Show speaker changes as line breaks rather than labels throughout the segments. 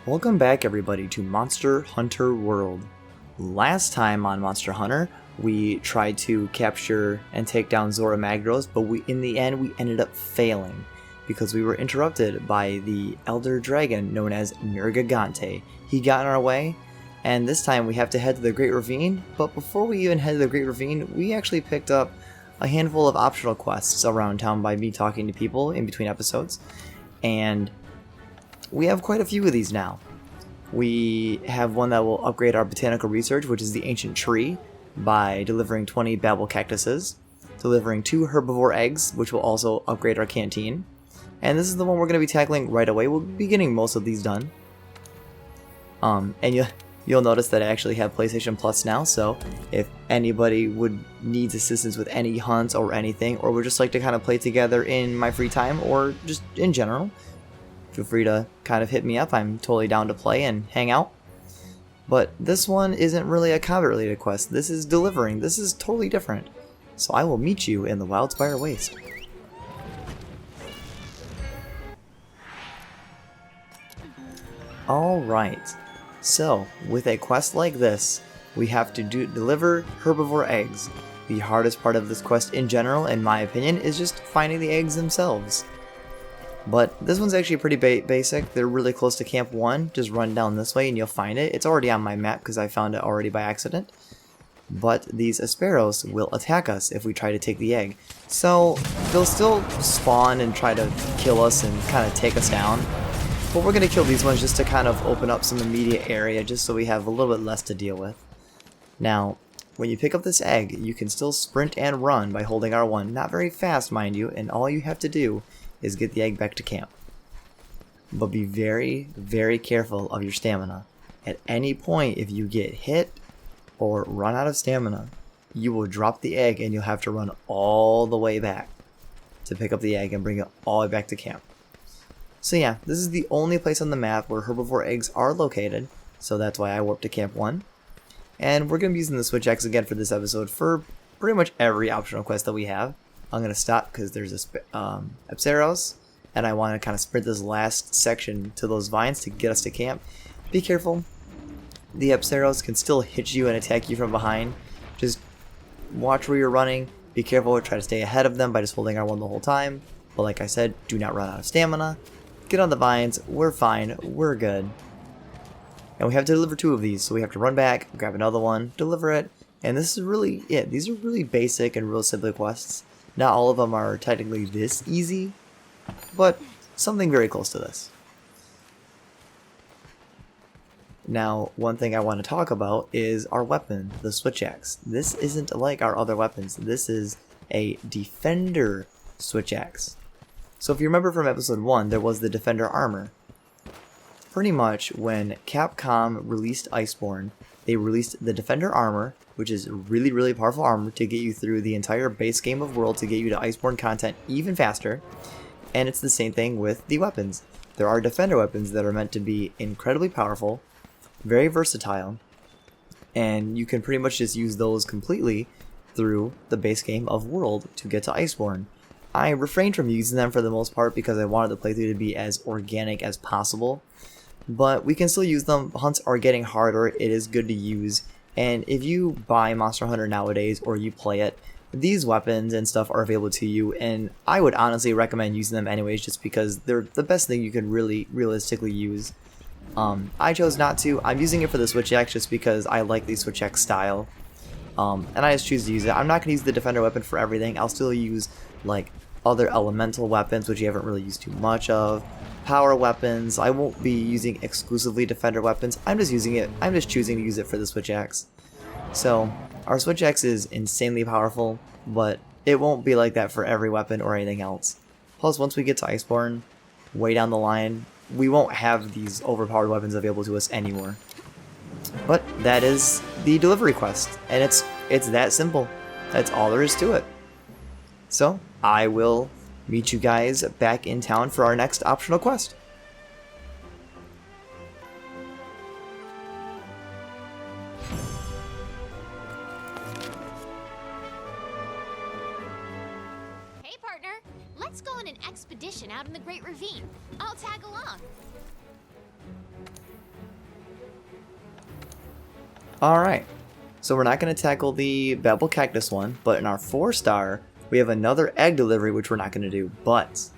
Welcome back everybody to Monster Hunter World. Last time on Monster Hunter, we tried to capture and take down Zorah Magdaros, but in the end we ended up failing because we were interrupted by the Elder Dragon known as Nergigante. He got in our way, and this time we have to head to the Great Ravine, but before we even head to the Great Ravine, we actually picked up a handful of optional quests around town by me talking to people in between episodes, and we have quite a few of these now. We have one that will upgrade our botanical research, which is the ancient tree, by delivering 20 babble cactuses, delivering 2 herbivore eggs, which will also upgrade our canteen. And this is the one we're going to be tackling right away. We'll be getting most of these done. And you'll notice that I actually have PlayStation Plus now, so if anybody needs assistance with any hunts or anything, or would just like to kind of play together in my free time, or just in general, feel free to kind of hit me up. I'm totally down to play and hang out. But this one isn't really a combat related quest. This is delivering. This is totally different. So I will meet you in the Wildspire Waste. Alright. So, with a quest like this, we have to deliver herbivore eggs. The hardest part of this quest in general, in my opinion, is just finding the eggs themselves. But this one's actually pretty basic. They're really close to Camp 1. Just run down this way and you'll find it. It's already on my map because I found it already by accident. But these Asperos will attack us if we try to take the egg. So they'll still spawn and try to kill us and kind of take us down. But we're going to kill these ones just to kind of open up some immediate area just so we have a little bit less to deal with. Now, when you pick up this egg, you can still sprint and run by holding R1. Not very fast, mind you, and all you have to do is get the egg back to camp. But be very, very careful of your stamina. At any point, if you get hit or run out of stamina, you will drop the egg and you'll have to run all the way back to pick up the egg and bring it all the way back to camp. So yeah, this is the only place on the map where herbivore eggs are located, so that's why I warped to Camp 1. And we're going to be using the switch axe again for this episode for pretty much every optional quest that we have. I'm going to stop because there's a Apsaros, and I want to kind of sprint this last section to those vines to get us to camp. Be careful. The Apsaros can still hit you and attack you from behind. Just watch where you're running. Be careful. Try to stay ahead of them by just holding R1 the whole time. But like I said, do not run out of stamina. Get on the vines. We're fine. We're good. And we have to deliver 2 of these, so we have to run back, grab another one, deliver it. And this is really it. These are really basic and real simple quests. Not all of them are technically this easy, but something very close to this. Now, one thing I want to talk about is our weapon, the switch axe. This isn't like our other weapons. This is a defender switch axe. So if you remember from episode 1, there was the defender armor. Pretty much when Capcom released Iceborne, they released the defender armor, which is really, really powerful armor to get you through the entire base game of World, to get you to Iceborne content even faster. And it's the same thing with the weapons. There are defender weapons that are meant to be incredibly powerful, very versatile, and you can pretty much just use those completely through the base game of World to get to Iceborne. I refrained from using them for the most part because I wanted the playthrough to be as organic as possible. But we can still use them. Hunts are getting harder. It is good to use. And if you buy Monster Hunter nowadays or you play it, these weapons and stuff are available to you. And I would honestly recommend using them anyways just because they're the best thing you can really realistically use. I chose not to. I'm using it for the switch axe just because I like the switch axe style. And I just choose to use it. I'm not going to use the defender weapon for everything. I'll still use like other elemental weapons, which you haven't really used too much of. Power weapons. I won't be using exclusively defender weapons. I'm just choosing to use it for the switch axe. So our switch axe is insanely powerful, but it won't be like that for every weapon or anything else. Plus, once we get to Iceborne, way down the line, we won't have these overpowered weapons available to us anymore. But that is the delivery quest, and it's that simple. That's all there is to it. So I will meet you guys back in town for our next optional quest.
Hey partner, let's go on an expedition out in the Great Ravine. I'll tag along.
Alright, so we're not going to tackle the Babel Cactus one, but in our 4-star, we have another egg delivery, which we're not going to do, but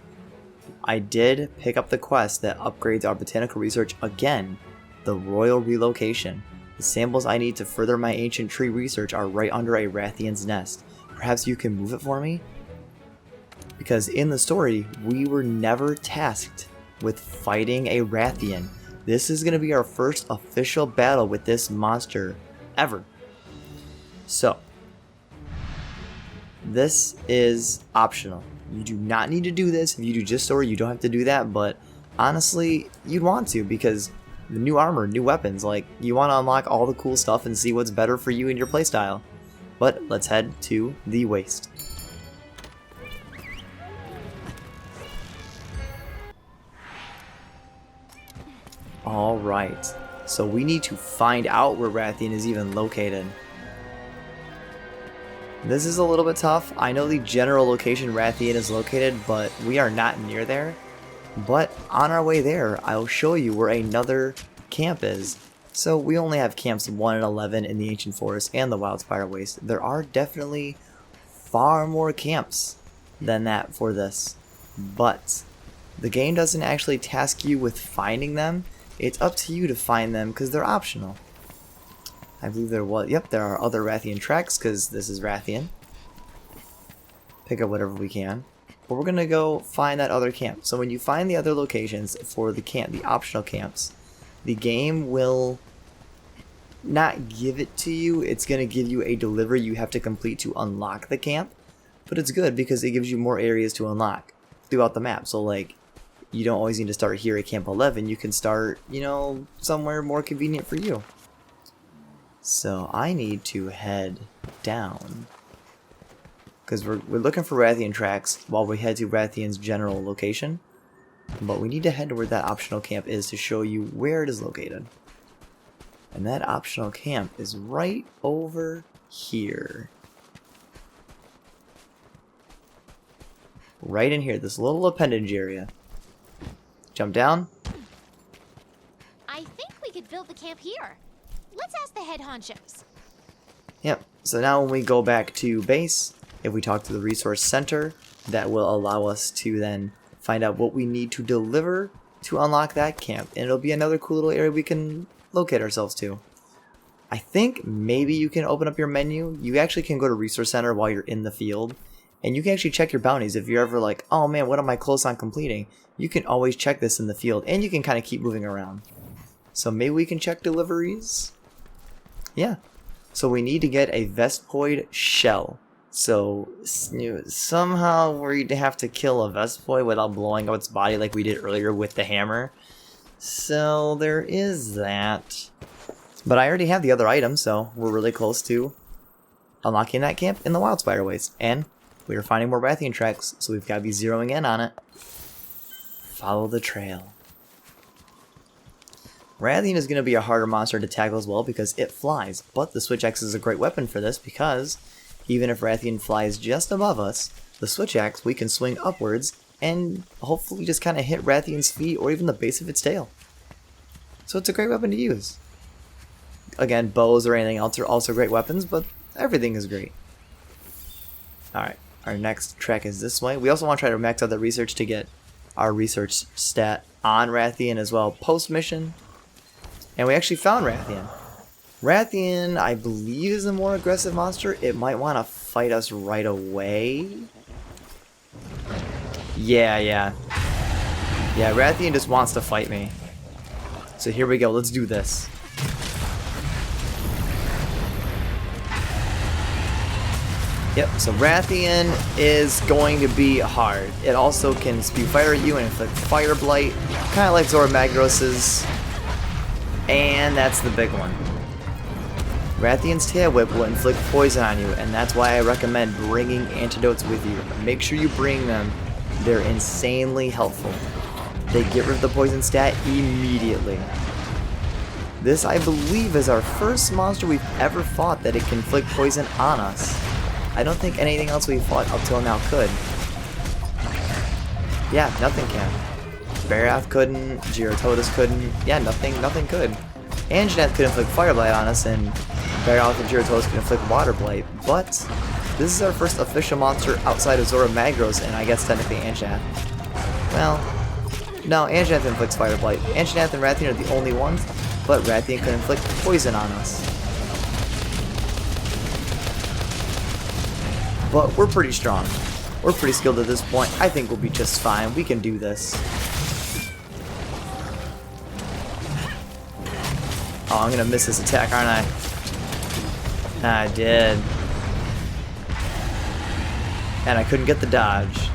I did pick up the quest that upgrades our botanical research again, the Royal Relocation. The samples I need to further my ancient tree research are right under a Rathian's nest. Perhaps you can move it for me? Because in the story, we were never tasked with fighting a Rathian. This is going to be our first official battle with this monster ever. So, this is optional. You do not need to do this. If you do just story, you don't have to do that, but honestly, you'd want to because the new armor, new weapons, like you want to unlock all the cool stuff and see what's better for you and your playstyle. But let's head to the waste. Alright, so we need to find out where Rathian is even located. This is a little bit tough. I know the general location Rathian is located, but we are not near there. But on our way there, I'll show you where another camp is. So we only have camps 1 and 11 in the Ancient Forest and the Wildspire Waste. There are definitely far more camps than that for this. But the game doesn't actually task you with finding them. It's up to you to find them because they're optional. I believe there was, yep, there are other Rathian tracks because this is Rathian. Pick up whatever we can. But we're going to go find that other camp. So when you find the other locations for the camp, the optional camps, the game will not give it to you. It's going to give you a delivery you have to complete to unlock the camp. But it's good because it gives you more areas to unlock throughout the map. So like, you don't always need to start here at Camp 11. You can start, you know, somewhere more convenient for you. So I need to head down. Because we're looking for Rathian tracks while we head to Rathian's general location. But we need to head to where that optional camp is to show you where it is located. And that optional camp is right over here. Right in here, this little appendage area. Jump down.
I think we could build the camp here. Let's ask the head honchos.
Yep, so now when we go back to base, if we talk to the resource center, that will allow us to then find out what we need to deliver to unlock that camp. And it'll be another cool little area we can locate ourselves to. I think maybe you can open up your menu. You actually can go to resource center while you're in the field. And you can actually check your bounties if you're ever like, oh man, what am I close on completing? You can always check this in the field, and you can kind of keep moving around. So maybe we can check deliveries? Yeah. So we need to get a Vespoid shell. So somehow we'd have to kill a Vespoid without blowing up its body like we did earlier with the hammer. So there is that. But I already have the other item, so we're really close to unlocking that camp in the Wildspire Waste. And we are finding more Rathian tracks, so we've got to be zeroing in on it. Follow the trail. Rathian is going to be a harder monster to tackle as well because it flies, but the Switch Axe is a great weapon for this because even if Rathian flies just above us, the Switch Axe we can swing upwards and hopefully just kind of hit Rathian's feet or even the base of its tail. So it's a great weapon to use. Again, bows or anything else are also great weapons, but everything is great. Alright, our next track is this way. We also want to try to max out the research to get our research stat on Rathian as well post-mission. And we actually found Rathian. Rathian, I believe, is a more aggressive monster. It might want to fight us right away. Yeah, Rathian just wants to fight me. So here we go, let's do this. Yep, so Rathian is going to be hard. It also can spew fire at you and inflict fire blight, kind of like Zorah Magdaros's. And that's the big one. Rathian's tail whip will inflict poison on you, and that's why I recommend bringing antidotes with you. Make sure you bring them. They're insanely helpful. They get rid of the poison stat immediately. This, I believe, is our first monster we've ever fought that it can inflict poison on us. I don't think anything else we've fought up till now could. Yeah, nothing can. Barath couldn't, Gyarados couldn't, yeah, nothing could. And Jeanette could inflict Fire Blight on us, and Barioth and Gyarados can inflict Water Blight, but this is our first official monster outside of Zorah Magdaros, and I guess technically Anjanath. Well, no, Anjanath inflicts Fire Blight. Anjanath and Rathian are the only ones, but Rathian can inflict poison on us. But we're pretty strong. We're pretty skilled at this point. I think we'll be just fine. We can do this. Oh, I'm gonna miss this attack, aren't I? I did. And I couldn't get the dodge.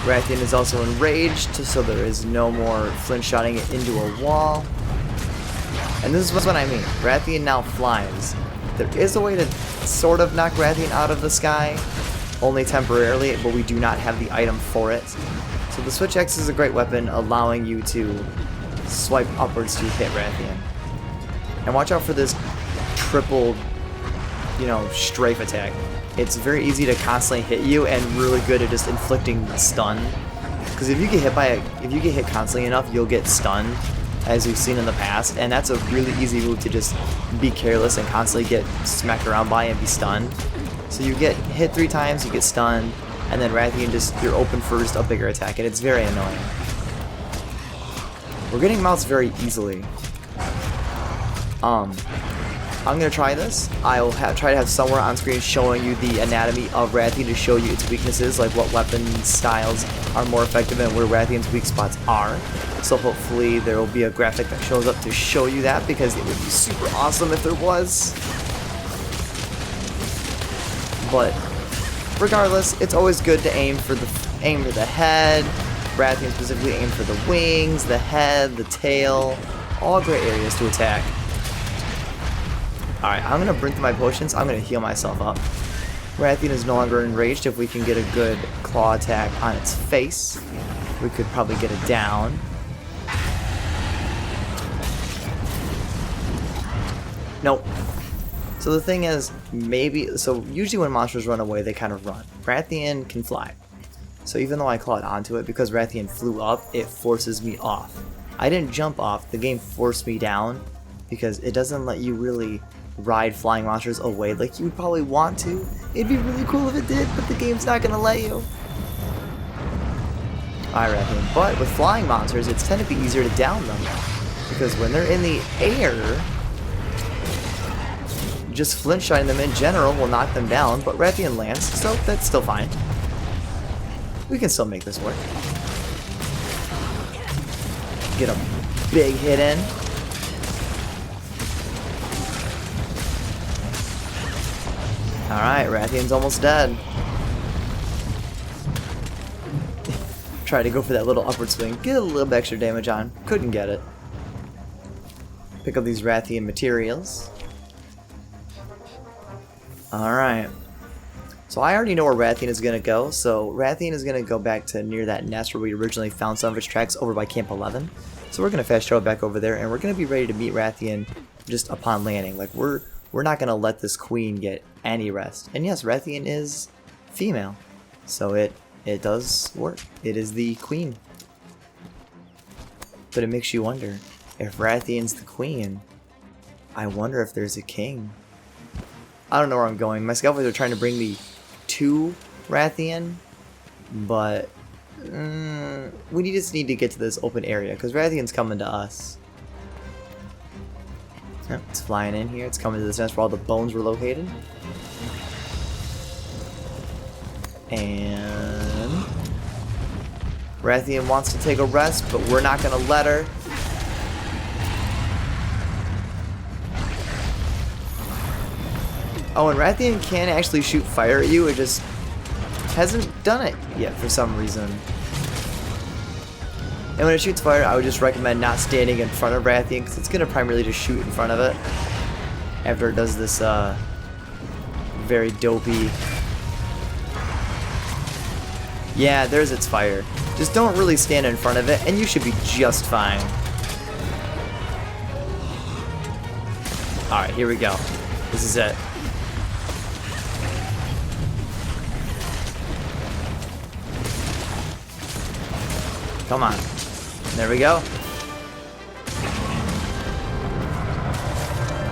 Rathian is also enraged, so there is no more flint-shotting it into a wall. And this is what I mean. Rathian now flies. There is a way to sort of knock Rathian out of the sky, only temporarily, but we do not have the item for it. So the Switch X is a great weapon, allowing you to swipe upwards to hit Rathian. And watch out for this triple, strafe attack. It's very easy to constantly hit you and really good at just inflicting stun. Because if you get hit constantly enough, you'll get stunned, as we've seen in the past, and that's a really easy move to just be careless and constantly get smacked around by and be stunned. So you get hit 3 times, you get stunned, and then Rathian you're open for just a bigger attack, and it's very annoying. We're getting mounts very easily. I'm gonna try this. I'll try to have somewhere on screen showing you the anatomy of Rathian to show you its weaknesses, like what weapon styles are more effective and where Rathian's weak spots are. So hopefully there will be a graphic that shows up to show you that, because it would be super awesome if there was. But regardless, it's always good to aim for the head. Rathian specifically aim for the wings, the head, the tail, all great areas to attack. Alright, I'm going to burn through my potions. I'm going to heal myself up. Rathian is no longer enraged. If we can get a good claw attack on its face, we could probably get it down. Nope. So the thing is, usually when monsters run away, they kind of run. Rathian can fly. So even though I clawed onto it, because Rathian flew up, it forces me off. I didn't jump off, the game forced me down, because it doesn't let you really ride flying monsters away like you would probably want to. It'd be really cool if it did, but the game's not gonna let you. Alright, Rathian. But with flying monsters, it's tend to be easier to down them, because when they're in the air, just flint shotting them in general will knock them down, but Rathian lands, so that's still fine. We can still make this work. Get a big hit in. Alright, Rathian's almost dead. Try to go for that little upward swing. Get a little bit extra damage on. Couldn't get it. Pick up these Rathian materials. Alright. So I already know where Rathian is going to go. So Rathian is going to go back to near that nest where we originally found some of its tracks over by Camp 11. So we're going to fast travel back over there, and we're going to be ready to meet Rathian just upon landing. Like, we're not going to let this queen get any rest. And yes, Rathian is female. So it does work. It is the queen. But it makes you wonder, if Rathian's the queen, I wonder if there's a king. I don't know where I'm going. My scalpers are trying to bring me to Rathian, but we just need to get to this open area, because Rathian's coming to us. Yep, it's flying in here. It's coming to this nest where all the bones were located. And Rathian wants to take a rest, but we're not going to let her. Oh, and Rathian can actually shoot fire at you. It just hasn't done it yet for some reason. And when it shoots fire, I would just recommend not standing in front of Rathian, because it's going to primarily just shoot in front of it after it does this very dopey... Yeah, there's its fire. Just don't really stand in front of it, and you should be just fine. Alright, here we go. This is it. Come on. There we go.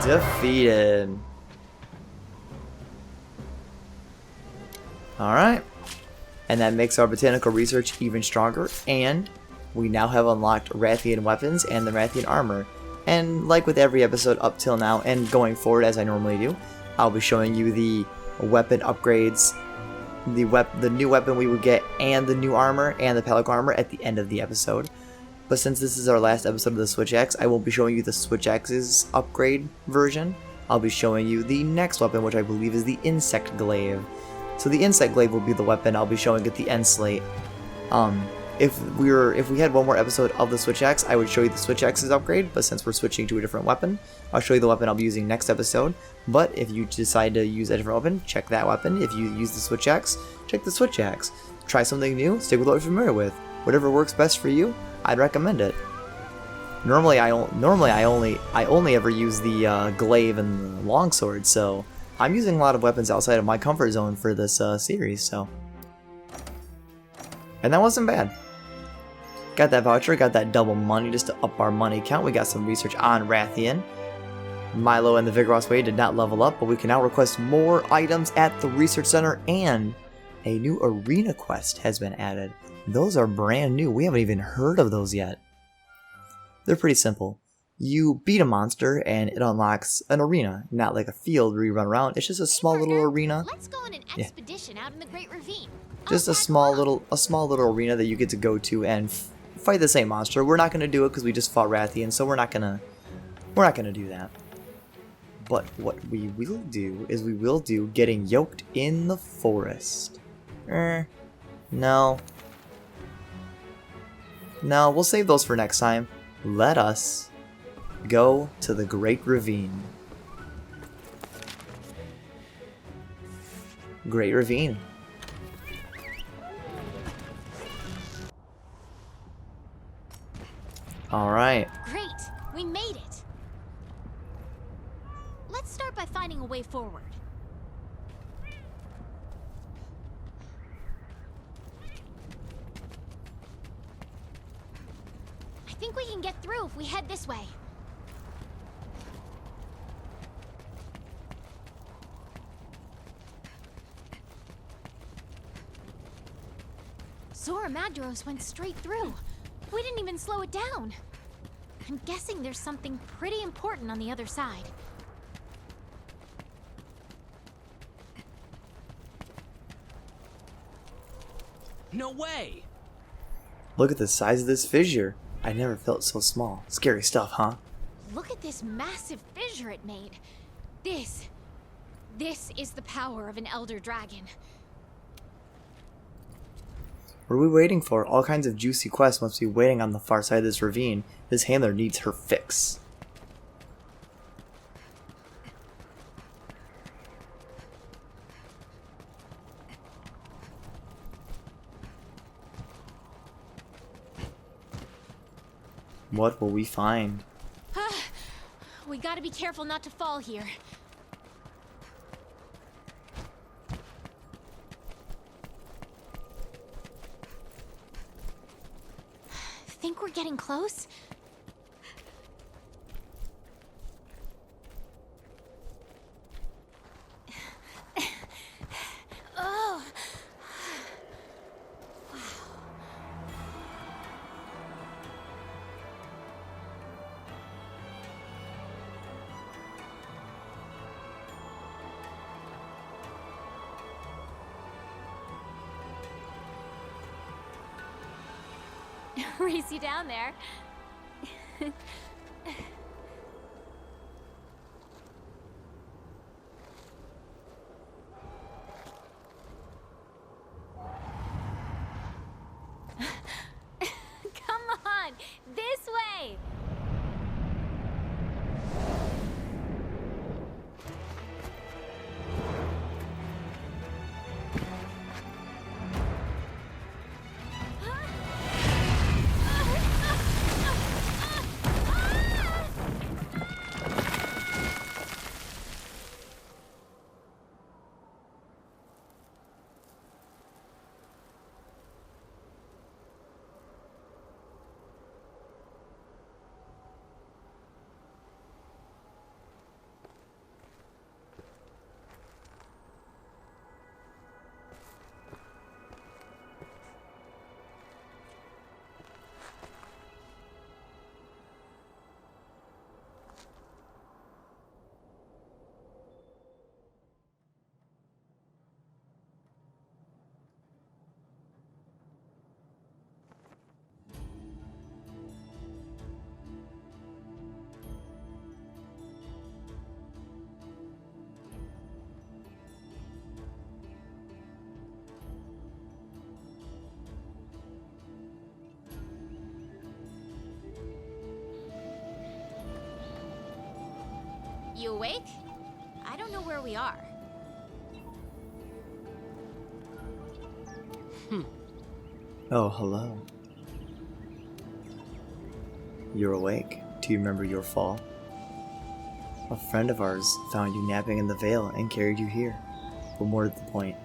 Defeated. Alright. And that makes our botanical research even stronger, and we now have unlocked Rathian weapons and the Rathian armor. And like with every episode up till now, and going forward as I normally do, I'll be showing you the weapon upgrades, the new weapon we would get, and the new armor, and the Pelican armor at the end of the episode. But since this is our last episode of the Switch Axe, I won't be showing you the Switch Axe's upgrade version. I'll be showing you the next weapon, which I believe is the Insect Glaive. So the Insect Glaive will be the weapon I'll be showing at the end slate. If we had one more episode of the Switch Axe, I would show you the Switch Axe's upgrade, but since we're switching to a different weapon, I'll show you the weapon I'll be using next episode. But if you decide to use a different weapon, check that weapon. If you use the Switch Axe, check the Switch Axe. Try something new, stick with what you're familiar with. Whatever works best for you, I'd recommend it. Normally I only ever use the glaive and the longsword, so I'm using a lot of weapons outside of my comfort zone for this series, so. And that wasn't bad. Got that voucher, got that double money just to up our money count. We got some research on Rathian. Milo and the Vigorous Way did not level up, but we can now request more items at the research center, and a new arena quest has been added. Those are brand new. We haven't even heard of those yet. They're pretty simple. You beat a monster and it unlocks an arena, not like a field where you run around. It's just a small little arena.
Let's go on an expedition out in the Great Ravine.
Just a small little arena that you get to go to and fight the same monster. We're not gonna do it because we just fought Rathian, so we're not gonna do that. But what we will do is we will do getting yoked in the forest. No, we'll save those for next time. Let us go to the Great Ravine. Great Ravine. Alright.
Great! We made it! Let's start by finding a way forward. I think we can get through if we head this way. Zorah Magdaros went straight through. We didn't even slow it down. I'm guessing there's something pretty important on the other side.
No way!
Look at the size of this fissure. I never felt so small. Scary stuff, huh?
Look at this massive fissure it made. This is the power of an elder dragon.
What are we waiting for? All kinds of juicy quests must be waiting on the far side of this ravine. This handler needs her fix. What will we find?
We gotta be careful not to fall here. Think we're getting close? Oh. Race you down there. Come on, this way. You awake? I don't know where we are.
Oh, hello. You're awake. Do you remember your fall? A friend of ours found you napping in the Vale and carried you here. But more to the point.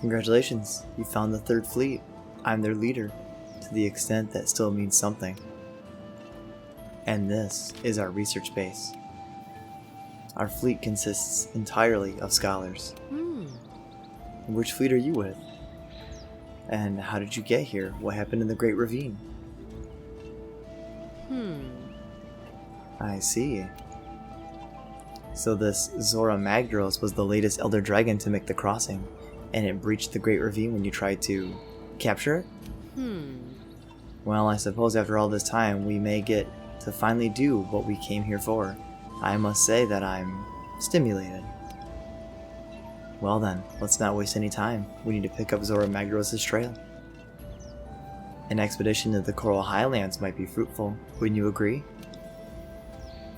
Congratulations, you found the Third Fleet. I'm their leader, to the extent that still means something. And this is our research base. Our fleet consists entirely of scholars. Which fleet are you with? And how did you get here? What happened in the Great Ravine? I see. So this Zorah Magdaros was the latest Elder Dragon to make the crossing, and it breached the Great Ravine when you tried to capture it? Well, I suppose after all this time, we may get to finally do what we came here for. I must say that I'm stimulated. Well then, let's not waste any time. We need to pick up Zorah Magdaros' trail. An expedition to the Coral Highlands might be fruitful, wouldn't you agree?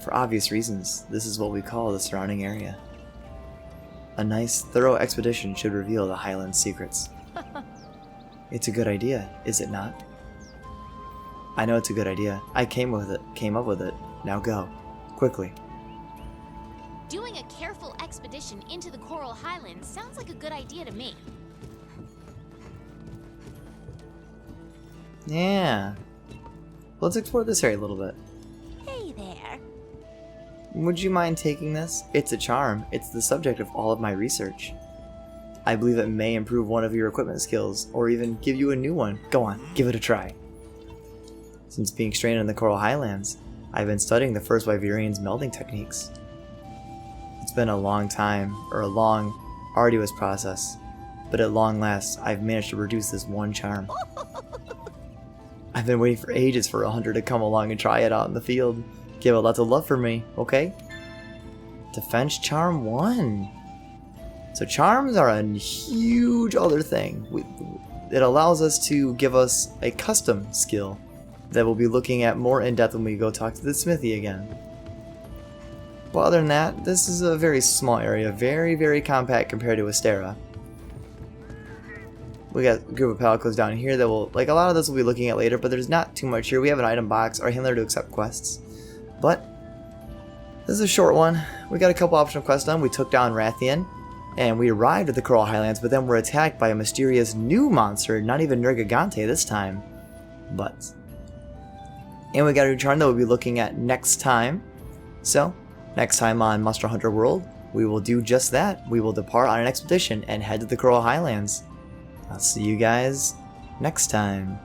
For obvious reasons, this is what we call the surrounding area. A nice, thorough expedition should reveal the Highlands' secrets. It's a good idea, is it not? I know it's a good idea. I came up with it. Now go. Quickly.
Doing a careful expedition into the Coral Highlands sounds like a good idea to me.
Yeah. Let's explore this area a little bit.
Hey there.
Would you mind taking this? It's a charm. It's the subject of all of my research. I believe it may improve one of your equipment skills, or even give you a new one. Go on, give it a try. Since being stranded in the Coral Highlands, I've been studying the first Wyverian's melding techniques. It's been a long time, or a long, arduous process, but at long last, I've managed to reduce this one charm. I've been waiting for ages for a hunter to come along and try it out in the field. Give it lots of love for me, okay? Defense Charm 1. So charms are a huge other thing. It allows us to give us a custom skill that we'll be looking at more in depth when we go talk to the smithy again. But other than that, this is a very small area, very, very compact compared to Astera. We got a group of palicos down here that will, like a lot of this we'll be looking at later, but there's not too much here. We have an item box, our handler to accept quests. But this is a short one. We got a couple optional quests done. We took down Rathian, and we arrived at the Coral Highlands, but then we're attacked by a mysterious new monster, not even Nergigante this time. And we got a new charm that we'll be looking at next time. So, next time on Monster Hunter World, we will do just that. We will depart on an expedition and head to the Coral Highlands. I'll see you guys next time.